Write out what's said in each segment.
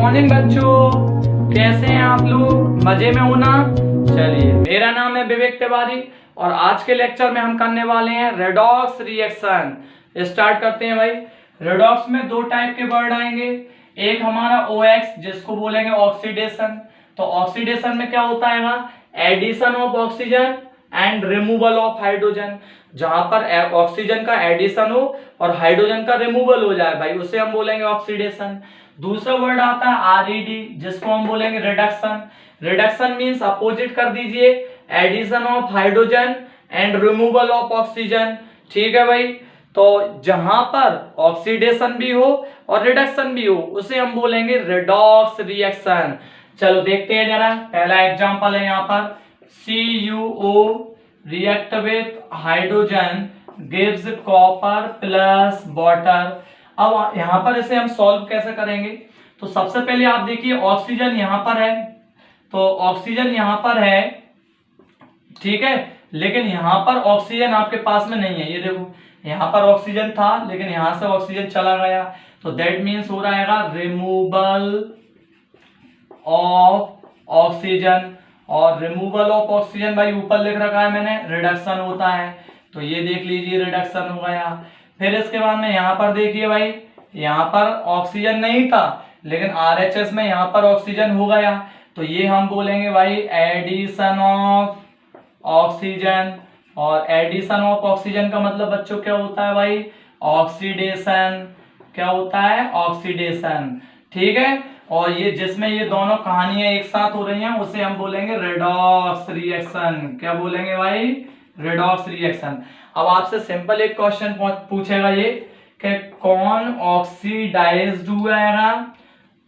Morning बच्चों, कैसे हैं आप लोग? मजे में हो ना? चलिए, मेरा नाम है विवेक तिवारी और आज के लेक्चर में हम करने वाले हैं रेडॉक्स रिएक्शन। स्टार्ट करते हैं भाई। रेडॉक्स में दो टाइप के वर्ड आएंगे। एक हमारा OX जिसको बोलेंगे ऑक्सीडेशन। तो ऑक्सीडेशन में क्या होता है? Addition of oxygen and removal of hydrogen. जहां पर ऑक्सीजन का एडिशन हो और हाइड्रोजन का रिमूवल हो जाए भाई, उसे हम बोलेंगे ऑक्सीडेशन। दूसरा वर्ड आता है RED जिसको हम बोलेंगे रिडक्शन। रिडक्शन मींस अपोजिट कर दीजिए, addition of hydrogen and removal of oxygen. ठीक है भाई। तो जहां पर ऑक्सीडेशन भी हो और रिडक्शन भी हो उसे हम बोलेंगे रेडॉक्स रिएक्शन। चलो देखते हैं जरा। पहला एग्जांपल है यहाँ पर CuO react with hydrogen gives copper plus water. अब यहाँ पर इसे हम सॉल्व कैसे करेंगे? तो सबसे पहले आप देखिए, ऑक्सीजन यहाँ पर है, तो ऑक्सीजन यहाँ पर है, ठीक है, लेकिन यहाँ पर ऑक्सीजन आपके पास में नहीं है। ये देखो, यहाँ पर ऑक्सीजन था लेकिन यहाँ से ऑक्सीजन चला गया, तो दैट मीन्स हो रहेगा रिमूवल ऑफ ऑक्सीजन। और रिमूवल ऑफ ऑक्सीजन भाई ऊपर लिख रखा है मैंने, रिडक्शन होता है, तो ये देख लीजिए रिडक्शन हो गया। फिर इसके बाद में यहाँ पर देखिए भाई, यहाँ पर ऑक्सीजन नहीं था लेकिन RHS में यहाँ पर ऑक्सीजन हो गया, तो ये हम बोलेंगे भाई एडिशन ऑफ ऑक्सीजन। और एडिशन ऑफ ऑक्सीजन का मतलब बच्चों क्या होता है भाई? ऑक्सीडेशन। क्या होता है? ऑक्सीडेशन। ठीक है। और ये जिसमें ये दोनों कहानियां एक साथ हो रही हैं उसे हम बोलेंगे रेडॉक्स रिएक्शन। क्या बोलेंगे भाई? Redox reaction. अब आपसे सिंपल एक क्वेश्चन पूछेगा ये कि कौन ऑक्सीडाइज्ड हुआ है,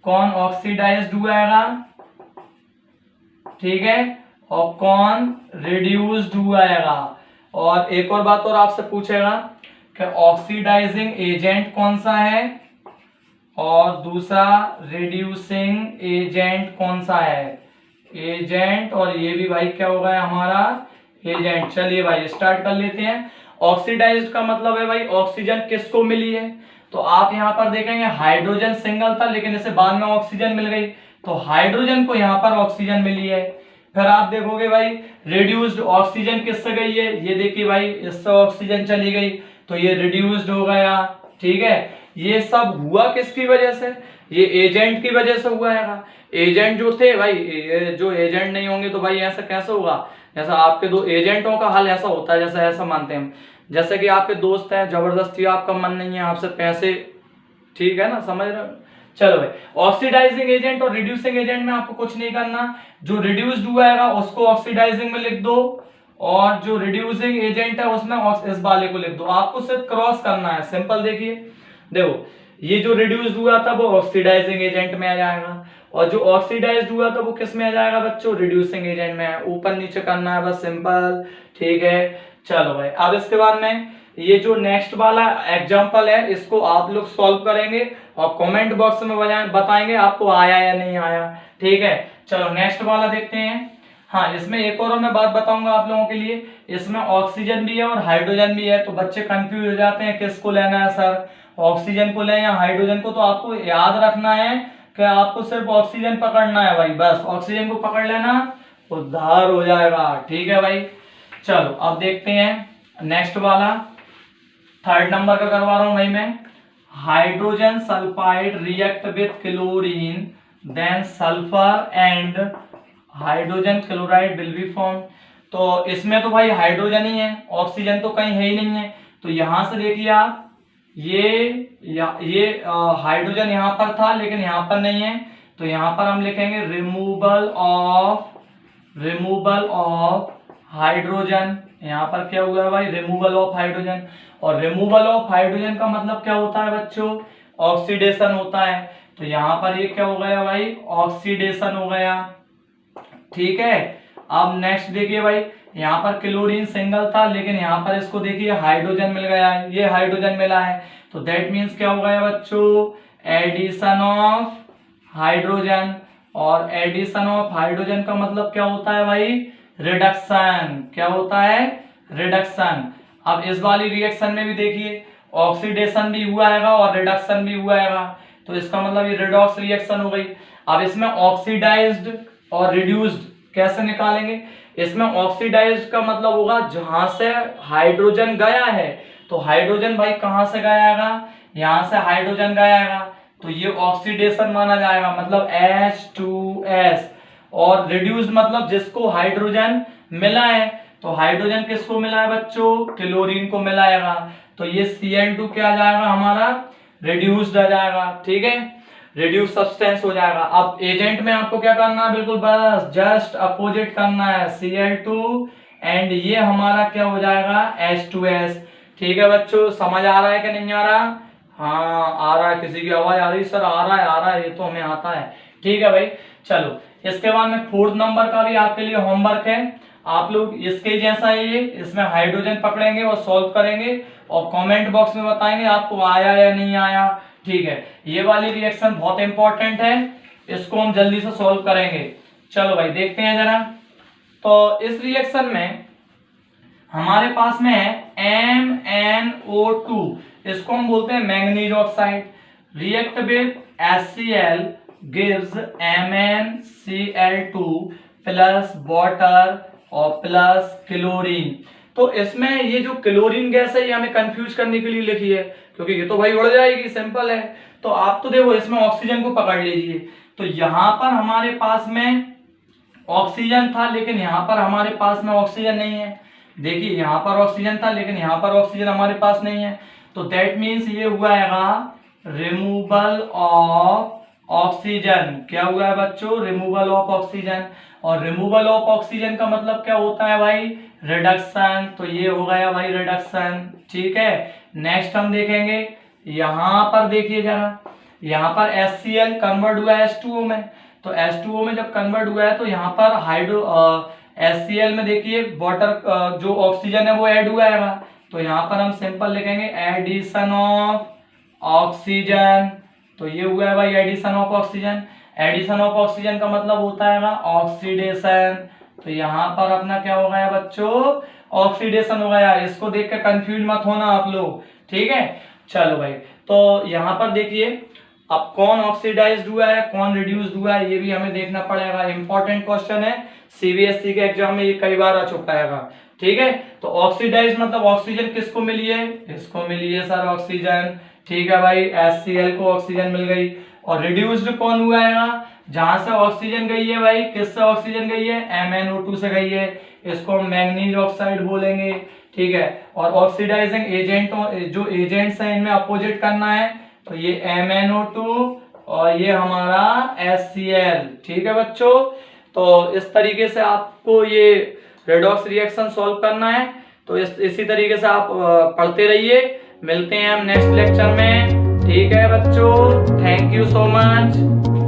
कौन ऑक्सीडाइज्ड हुआ है, ठीक है, और कौन रिड्यूस्ड हुआ है। और एक और बात और आपसे पूछेगा कि ऑक्सीडाइजिंग एजेंट कौन सा है और दूसरा रिड्यूसिंग एजेंट कौन सा है। एजेंट, और ये भी भाई क्या होगा हमारा? एजेंट। चलिए भाई स्टार्ट कर लेते हैं। ऑक्सीडाइज्ड का मतलब है भाई ऑक्सीजन किसको मिली है, तो आप यहाँ पर देखेंगे हाइड्रोजन सिंगल था लेकिन इसे बाद में ऑक्सीजन मिल गई, तो हाइड्रोजन को यहाँ पर ऑक्सीजन मिली है। फिर आप देखोगे भाई रिड्यूस्ड ऑक्सीजन किससे गई है, ये देखिए भाई इससे ऑक्सीजन चली गई, तो ये रिड्यूस्ड हो गया। ठीक है। ये सब हुआ किसकी वजह से? ये एजेंट की वजह से हुआ है। एजेंट जो थे भाई, जो एजेंट नहीं होंगे तो भाई ऐसा कैसे होगा? जैसा आपके दो एजेंटों का हाल ऐसा होता है, जैसा ऐसा मानते हैं, जैसे कि आपके दोस्त हैं, जबरदस्ती आपका मन नहीं है आपसे पैसे, ठीक है ना, समझ रहे हो? चलो भाई, ऑक्सीडाइजिंग एजेंट और रिड्यूसिंग एजेंट में आपको कुछ नहीं करना, जो रिड्यूस्ड हुआ है उसको ऑक्सीडाइजिंग में लिख दो और जो रिड्यूसिंग एजेंट है उसमें इस वाले को लिख दो। आपको सिर्फ क्रॉस करना है, सिंपल। देखिए देखो, ये जो रिड्यूस्ड हुआ था वो ऑक्सीडाइजिंग एजेंट में आ जाएगा और जो ऑक्सीडाइज्ड हुआ था वो किस में आ जाएगा बच्चों? रिड्यूसिंग एजेंट में। ऊपर नीचे करना है बस, सिंपल। ठीक है। चलो भाई, अब इसके बाद में ये जो नेक्स्ट वाला एग्जांपल है इसको आप लोग सॉल्व करेंगे और कमेंट बॉक्स में बताएंगे आपको आया या नहीं आया। ठीक है। चलो नेक्स्ट वाला देखते हैं। हाँ, इसमें एक और मैं बात बताऊंगा आप लोगों के लिए, इसमें ऑक्सीजन भी है और हाइड्रोजन भी है, तो बच्चे कंफ्यूज हो जाते हैं किसको लेना है सर, ऑक्सीजन को लें या हाइड्रोजन को। तो आपको याद रखना है कि आपको सिर्फ ऑक्सीजन पकड़ना है भाई, बस ऑक्सीजन को पकड़ लेना, उद्धार हो जाएगा। ठीक है भाई। चलो अब देखते हैं नेक्स्ट वाला, थर्ड नंबर का करवा रहा हूं भाई मैं। Hydrogen sulphide react with chlorine then sulphur and hydrogen chloride will be form. तो इसमें तो भाई हाइड्रोजन ही है, ऑक्सीजन तो कहीं है ही नहीं है, तो यहां से देखिए आप, ये हाइड्रोजन यहाँ पर था लेकिन यहाँ पर नहीं है, तो यहाँ पर हम लिखेंगे रिमूवल ऑफ हाइड्रोजन। यहाँ पर क्या हुआ है भाई? Removal of hydrogen. और रिमूवल ऑफ हाइड्रोजन का मतलब क्या होता है बच्चों? ऑक्सीडेशन होता है। तो यहाँ पर ये क्या हो गया भाई? ऑक्सीडेशन हो गया। ठीक है। अब नेक्स्ट देखिए भाई, यहाँ पर क्लोरीन सिंगल था लेकिन यहाँ पर इसको देखिए हाइड्रोजन मिल गया है, ये हाइड्रोजन मिला है, तो दैट मीन्स क्या हो गया बच्चों? Addition of hydrogen. और एडिशन ऑफ हाइड्रोजन का मतलब क्या होता है भाई? रिडक्शन। क्या होता है? रिडक्शन। अब इस वाली रिएक्शन में भी देखिए ऑक्सीडेशन भी हुआ है और रिडक्शन भी हुआ है। तो इसका मतलब ये रेडॉक्स रिएक्शन हो गई। अब इसमें ऑक्सीडाइज्ड और रिड्यूस्ड कैसे निकालेंगे? इसमें ऑक्सीडाइज्ड का मतलब होगा जहां से हाइड्रोजन गया है, तो हाइड्रोजन भाई कहां से गया है? यहां से हाइड्रोजन गया है, तो ये ऑक्सीडेशन माना जाएगा, मतलब H2S। और रिड्यूस्ड मतलब जिसको हाइड्रोजन मिला है, तो हाइड्रोजन किसको मिला है बच्चों? क्लोरीन को मिलाएगा, तो ये Cl2 क्या आ जाएगा हमारा? रिड्यूस्ड आ जाएगा, ठीक है, रिड्यूस सब्सटेंस हो जाएगा। अब एजेंट में आपको क्या करना है? बिल्कुल बस जस्ट अपोजिट करना है, Cl2 एंड ये हमारा क्या हो जाएगा? H2S। ठीक है बच्चों, समझ आ रहा है कि नहीं आ रहा? हाँ आ रहा है, किसी की आवाज आ रही सर? आ रहा है, ये तो हमें आता है। ठीक है भाई, चलो इसके बाद में 4th नंबर का भी आपके लिए होमवर्क है। आप लोग इसके जैसा ही इसमें हाइड्रोजन पकड़ेंगे और सॉल्व करेंगे और कमेंट बॉक्स में बताएंगे आपको आया या नहीं आया। ठीक है, ये वाली रिएक्शन बहुत इंपॉर्टेंट है, इसको हम जल्दी से सॉल्व करेंगे। चलो भाई देखते हैं जरा। तो इस रिएक्शन में हमारे पास में है MnO2, इसको हम बोलते हैं manganese oxide. React with HCl gives MnCl2 plus water और प्लस क्लोरीन। तो इसमें ये जो क्लोरीन गैस है ये हमें कंफ्यूज करने के लिए लिखी है, क्योंकि ये तो भाई उड़ जाएगी, सिंपल है। तो आप तो देखो इसमें ऑक्सीजन को पकड़ लीजिए, तो यहां पर हमारे पास में ऑक्सीजन था, लेकिन यहां पर हमारे पास में ऑक्सीजन नहीं है। देखिए यहां पर ऑक्सीजन था, लेकिन यहां पर ऑक्सीजन हमारे पास नहीं है, तो दैट मीन्स ये हुआ है रिमूवल ऑफ ऑक्सीजन। क्या हुआ है बच्चों? Removal of oxygen. और रिमूवल ऑफ ऑक्सीजन का मतलब क्या होता है भाई? रिडक्शन। तो ये हो गया भाई रिडक्शन। ठीक है, नेक्स्ट हम देखेंगे, यहां पर देखिए जरा, यहां पर HCl कन्वर्ट हुआ है H2O में, तो H2O में जब कन्वर्ट हुआ है तो यहाँ पर हाइड्रो HCl में देखिए वाटर जो ऑक्सीजन है वो ऐड हुआ है, तो यहाँ पर हम सिंपल लिखेंगे एडिशन ऑफ ऑक्सीजन। तो ये हुआ है भाई addition of oxygen. Addition of oxygen का मतलब होता है ना ऑक्सीडेशन। तो यहाँ पर अपना क्या हो गया बच्चों? ऑक्सीडेशन हो गया। इसको देख के कंफ्यूज मत होना आप लोग, ठीक है। चलो भाई, तो यहाँ पर देखिए अब कौन ऑक्सीडाइज्ड हुआ है, कौन रिड्यूस्ड हुआ है, ये भी हमें देखना पड़ेगा। इंपॉर्टेंट क्वेश्चन है, सीबीएसई के एग्जाम में ये कई बार आ चुका है। ठीक है, तो ऑक्सीडाइज्ड मतलब ऑक्सीजन किसको मिली है? इसको मिली है सर ऑक्सीजन। ठीक है भाई, HCl को ऑक्सीजन मिल गई। और रिड्यूस्ड कौन हुआ है? जहां से ऑक्सीजन गई है भाई, किससे ऑक्सीजन गई है? MnO2 से गई है, इसको हम मैंगनीज ऑक्साइड बोलेंगे। ठीक है, और ऑक्सीडाइजिंग एजेंट जो एजेंट्स हैं इनमें अपोजिट करना है, तो ये MnO2 और ये हमारा HCl। ठीक है बच्चों, तो इस तरीके से आपको ये रेडॉक्स रिएक्शन सॉल्व करना है। तो इसी तरीके से आप पढ़ते रहिए। मिलते हैं हम नेक्स्ट लेक्चर में। ठीक है बच्चों, थैंक यू सो मच।